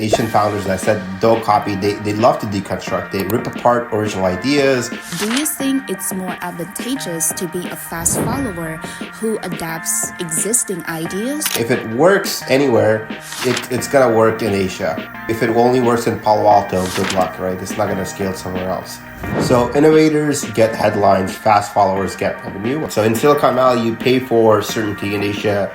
Asian founders, and I said, don't copy. They love to deconstruct. They rip apart original ideas. Do you think it's more advantageous to be a fast follower who adapts existing ideas? If it works anywhere, it's going to work in Asia. If it only works in Palo Alto, good luck, right? It's not going to scale somewhere else. So innovators get headlines, fast followers get revenue. So in Silicon Valley, you pay for certainty. In Asia,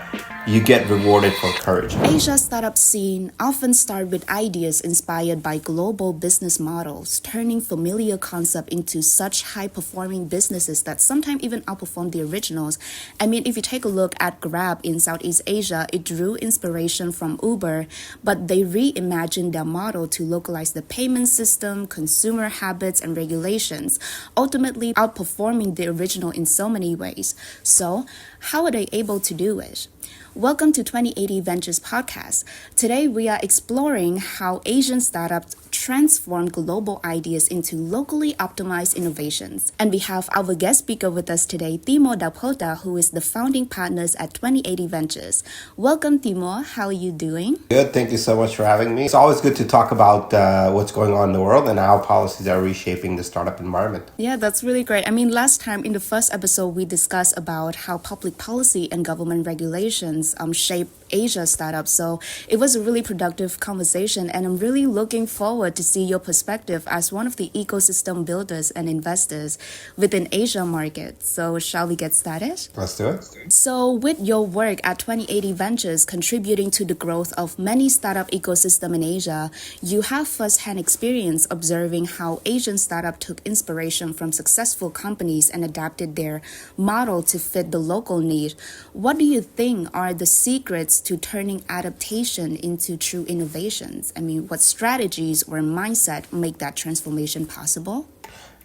you get rewarded for courage. Asia's startup scene often start with ideas inspired by global business models, turning familiar concept into such high-performing businesses that sometimes even outperform the originals. I mean, if you take a look at Grab in Southeast Asia, it drew inspiration from Uber, but they reimagined their model to localize the payment system, consumer habits, and regulations, ultimately outperforming the original in so many ways. So, how are they able to do it? Welcome to 2080 Ventures podcast. Today we are exploring how Asian startups transform global ideas into locally optimized innovations. And we have our guest speaker with us today, Timur Dalpota, who is the founding partners at 2080 Ventures. Welcome, Timur. How are you doing? Good. Thank you so much for having me. It's always good to talk about what's going on in the world and how policies are reshaping the startup environment. Yeah, that's really great. I mean, last time in the first episode, we discussed about how public policy and government regulations shape Asia startups. So it was a really productive conversation, and I'm really looking forward to see your perspective as one of the ecosystem builders and investors within Asia market. So shall we get started? Let's do it. So with your work at 2080 Ventures contributing to the growth of many startup ecosystem in Asia, you have first-hand experience observing how Asian startup took inspiration from successful companies and adapted their model to fit the local need. What do you think are the secrets to turning adaptation into true innovations? I mean, what strategies or mindset make that transformation possible?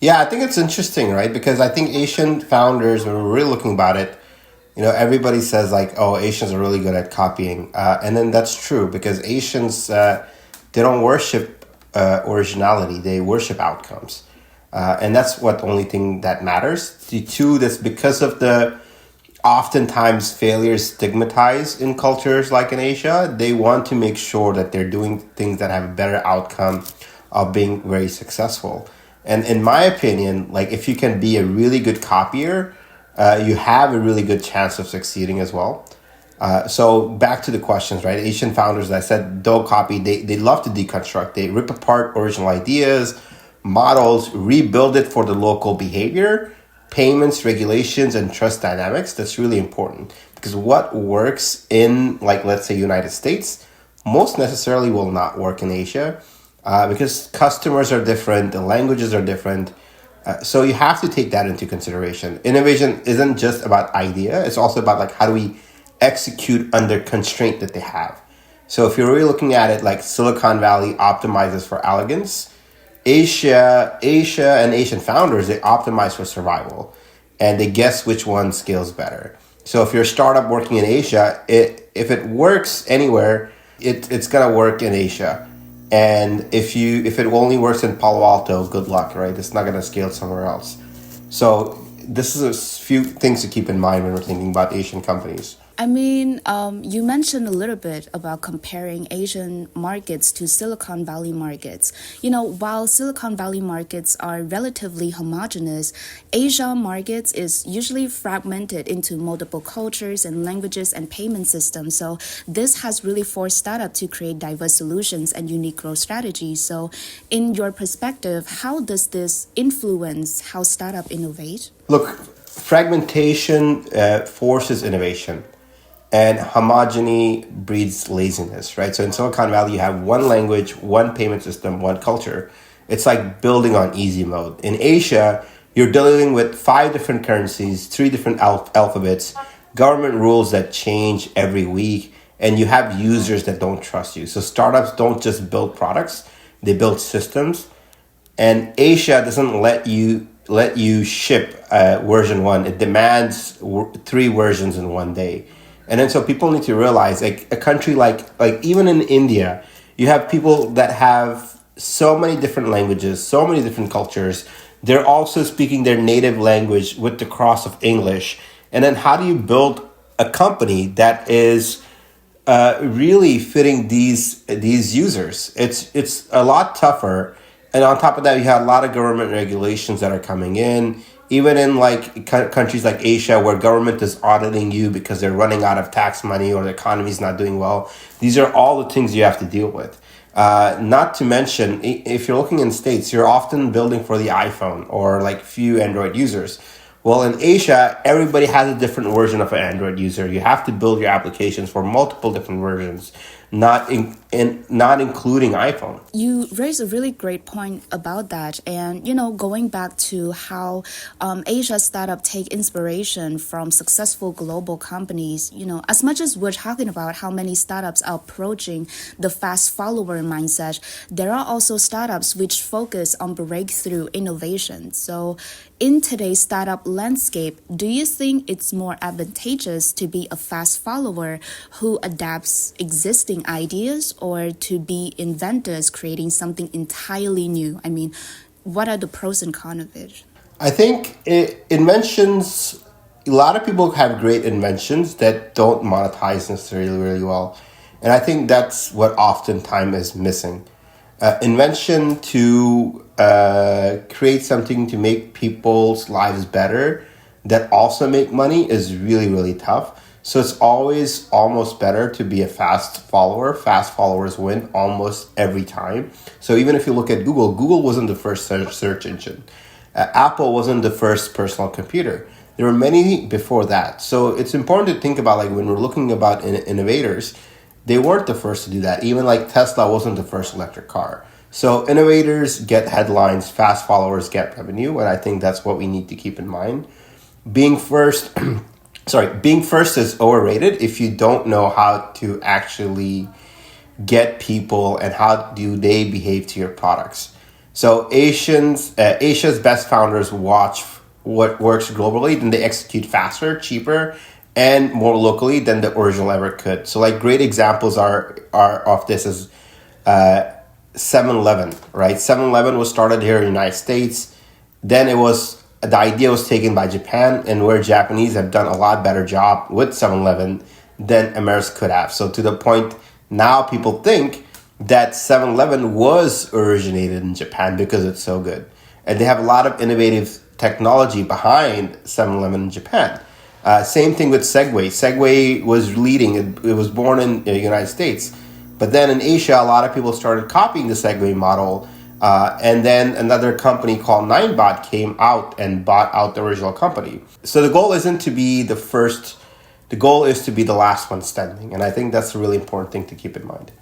Yeah, I think it's interesting, right? Because I think Asian founders, when we're really looking about it, everybody says like, oh, Asians are really good at copying. And then that's true because Asians, they don't worship originality. They worship outcomes. And that's what the only thing that matters. The two, that's because of the oftentimes failures stigmatized in cultures like in Asia. They want to make sure that they're doing things that have a better outcome of being very successful. And in my opinion, like if you can be a really good copier, you have a really good chance of succeeding as well. So back to the questions, right? Asian founders, as I said, don't copy. They love to deconstruct. They rip apart original ideas, models, rebuild it for the local behavior, payments, regulations, and trust dynamics. That's really important because what works in, like, let's say, United States, most necessarily will not work in Asia because customers are different, the languages are different. So you have to take that into consideration. Innovation isn't just about idea. It's also about like how do we execute under constraint that they have. So if you're really looking at it like Silicon Valley optimizes for elegance, Asia and Asian founders, they optimize for survival and they guess which one scales better. So if you're a startup working in Asia, if it works anywhere, it's going to work in Asia. And if it only works in Palo Alto, good luck, right? It's not going to scale somewhere else. So this is a few things to keep in mind when we're thinking about Asian companies. I mean, you mentioned a little bit about comparing Asian markets to Silicon Valley markets. While Silicon Valley markets are relatively homogeneous, Asia markets is usually fragmented into multiple cultures and languages and payment systems. So this has really forced startups to create diverse solutions and unique growth strategies. So in your perspective, how does this influence how startups innovate? Look, fragmentation forces innovation. And homogeny breeds laziness, right? So in Silicon Valley, you have one language, one payment system, one culture. It's like building on easy mode. In Asia, you're dealing with 5 different currencies, 3 different alphabets, government rules that change every week, and you have users that don't trust you. So startups don't just build products, they build systems. And Asia doesn't let you ship version 1. It demands 3 versions in one day. And then so people need to realize like a country like even in India, you have people that have so many different languages, so many different cultures. They're also speaking their native language with the cross of English. And then how do you build a company that is really fitting these users. It's a lot tougher, and on top of that, you have a lot of government regulations that are coming in. Even in like countries like Asia, where government is auditing you because they're running out of tax money or the economy is not doing well. These are all the things you have to deal with. Not to mention, if you're looking in states, you're often building for the iPhone or like few Android users. Well, in Asia, everybody has a different version of an Android user. You have to build your applications for multiple different versions, not including iPhone. You raise a really great point about that. And, going back to how Asia startup take inspiration from successful global companies, as much as we're talking about how many startups are approaching the fast follower mindset, there are also startups which focus on breakthrough innovation. So in today's startup landscape, do you think it's more advantageous to be a fast follower who adapts existing ideas or to be inventors creating something entirely new? I mean, what are the pros and cons of it? I think inventions, a lot of people have great inventions that don't monetize necessarily really well. And I think that's what oftentimes is missing. Invention to create something to make people's lives better that also make money is really, really tough. So it's always almost better to be a fast follower. Fast followers win almost every time. So even if you look at Google, Google wasn't the first search engine. Apple wasn't the first personal computer. There were many before that. So it's important to think about, like, when we're looking about innovators, they weren't the first to do that. Even like Tesla wasn't the first electric car. So innovators get headlines, fast followers get revenue, and I think that's what we need to keep in mind. Being first, being first is overrated if you don't know how to actually get people and how do they behave to your products. So Asia's best founders watch what works globally, then they execute faster, cheaper, and more locally than the original ever could. So like great examples are of this is 7-Eleven, right? 7-Eleven was started here in the United States. Then the idea was taken by Japan, and where Japanese have done a lot better job with 7-Eleven than America could have. So to the point now people think that 7-Eleven was originated in Japan because it's so good. And they have a lot of innovative technology behind 7-Eleven in Japan. Same thing with Segway. Segway was leading. It was born in the United States. But then in Asia, a lot of people started copying the Segway model. And then another company called Ninebot came out and bought out the original company. So the goal isn't to be the first. The goal is to be the last one standing. And I think that's a really important thing to keep in mind.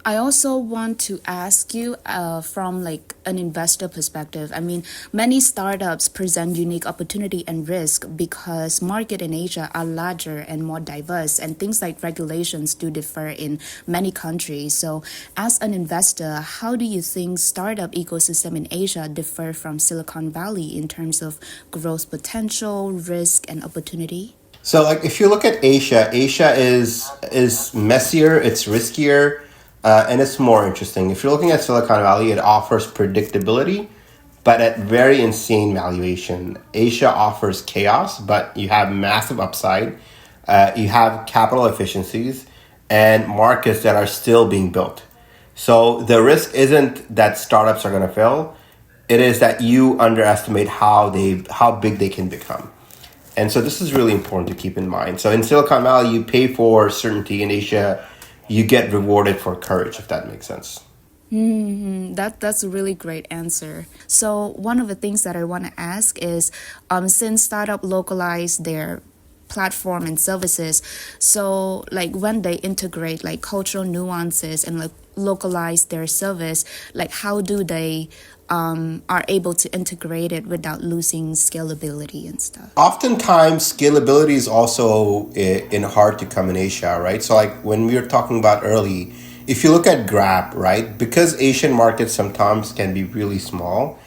I also want to ask you from like an investor perspective. I mean, many startups present unique opportunity and risk because market in Asia are larger and more diverse, and things like regulations do differ in many countries. So as an investor, how do you think startup ecosystem in Asia differ from Silicon Valley in terms of growth potential, risk, and opportunity? So, like, if you look at Asia, Asia is messier, it's riskier, and it's more interesting. If you're looking at Silicon Valley, it offers predictability, but at very insane valuation. Asia offers chaos, but you have massive upside. You have capital efficiencies and markets that are still being built. So the risk isn't that startups are going to fail. It is that you underestimate how big they can become. And so this is really important to keep in mind. So in Silicon Valley, you pay for certainty. In Asia, you get rewarded for courage, if that makes sense. That's a really great answer. So one of the things that I want to ask is, since startup localize their platform and services, so like when they integrate like cultural nuances and like localize their service, like how do they are able to integrate it without losing scalability and stuff? Oftentimes, scalability is also in hard to come in Asia, right? So like when we were talking about early, if you look at Grab, right, because Asian markets sometimes can be really small,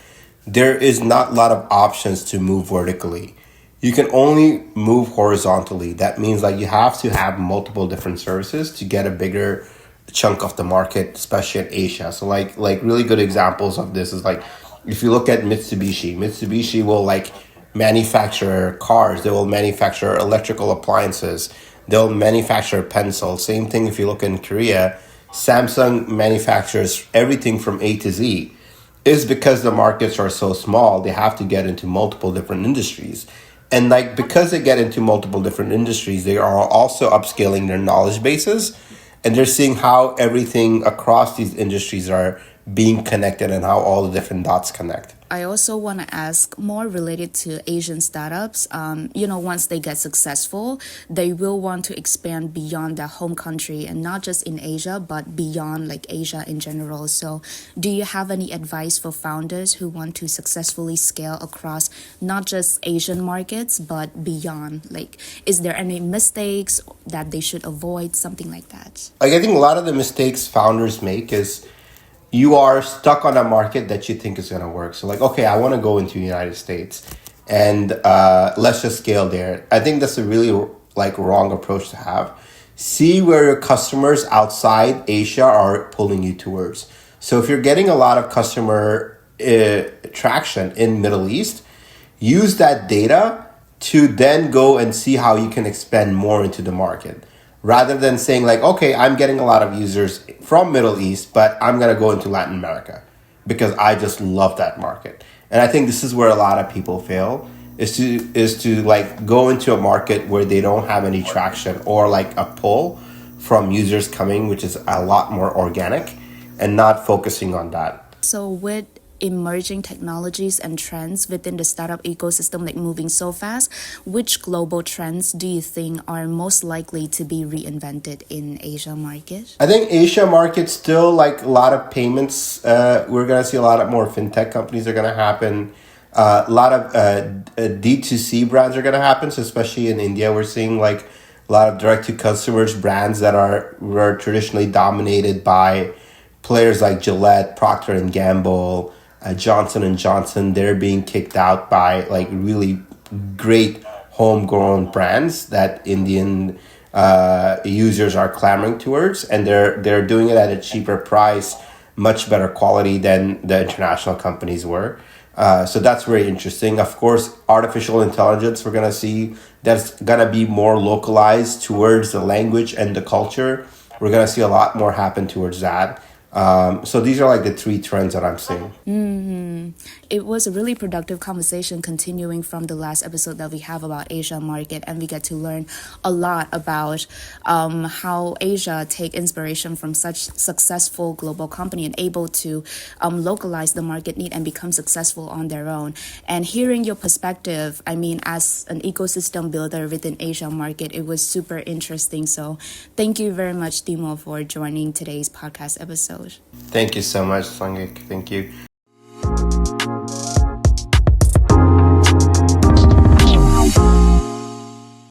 there is not a lot of options to move vertically. You can only move horizontally. That means like you have to have multiple different services to get a bigger chunk of the market, especially in Asia. So like really good examples of this is like if you look at Mitsubishi will like manufacture cars, they will manufacture electrical appliances, they'll manufacture a pencil. Same thing if you look in Korea, Samsung manufactures everything from A to Z. Is because the markets are so small, they have to get into multiple different industries. And like because they get into multiple different industries, they are also upscaling their knowledge bases, and they're seeing how everything across these industries are being connected and how all the different dots connect. I also want to ask more related to Asian startups. Once they get successful, they will want to expand beyond their home country and not just in Asia, but beyond like Asia in general. So, do you have any advice for founders who want to successfully scale across not just Asian markets, but beyond? Like, is there any mistakes that they should avoid? Something like that. Like I think a lot of the mistakes founders make is you are stuck on a market that you think is going to work. So like, okay, I want to go into the United States and let's just scale there. I think that's a really like wrong approach to have. See where your customers outside Asia are pulling you towards. So if you're getting a lot of customer traction in Middle East, use that data to then go and see how you can expand more into the market, rather than saying like, okay, I'm getting a lot of users from Middle East, but I'm going to go into Latin America because I just love that market. And I think this is where a lot of people fail, is to like go into a market where they don't have any traction or like a pull from users coming, which is a lot more organic, and not focusing on that. So with emerging technologies and trends within the startup ecosystem like moving so fast, which global trends do you think are most likely to be reinvented in Asia market? I think Asia market still like a lot of payments. We're going to see a lot of more fintech companies are going to happen. A lot of D2C brands are going to happen. So especially in India, we're seeing like a lot of direct to customers brands that were traditionally dominated by players like Gillette, Procter and Gamble, Johnson and Johnson. They're being kicked out by like really great homegrown brands that Indian users are clamoring towards, and they're doing it at a cheaper price, much better quality than the international companies were. So that's very interesting. Of course, artificial intelligence, we're gonna see that's gonna be more localized towards the language and the culture. We're gonna see a lot more happen towards that. So these are like the three trends that I'm seeing. It was a really productive conversation continuing from the last episode that we have about Asia market, and we get to learn a lot about how Asia take inspiration from such successful global company and able to localize the market need and become successful on their own. And hearing your perspective, I mean, as an ecosystem builder within Asia market, it was super interesting. So thank you very much, Timo, for joining today's podcast episode. Thank you so much, Sangik. Thank you.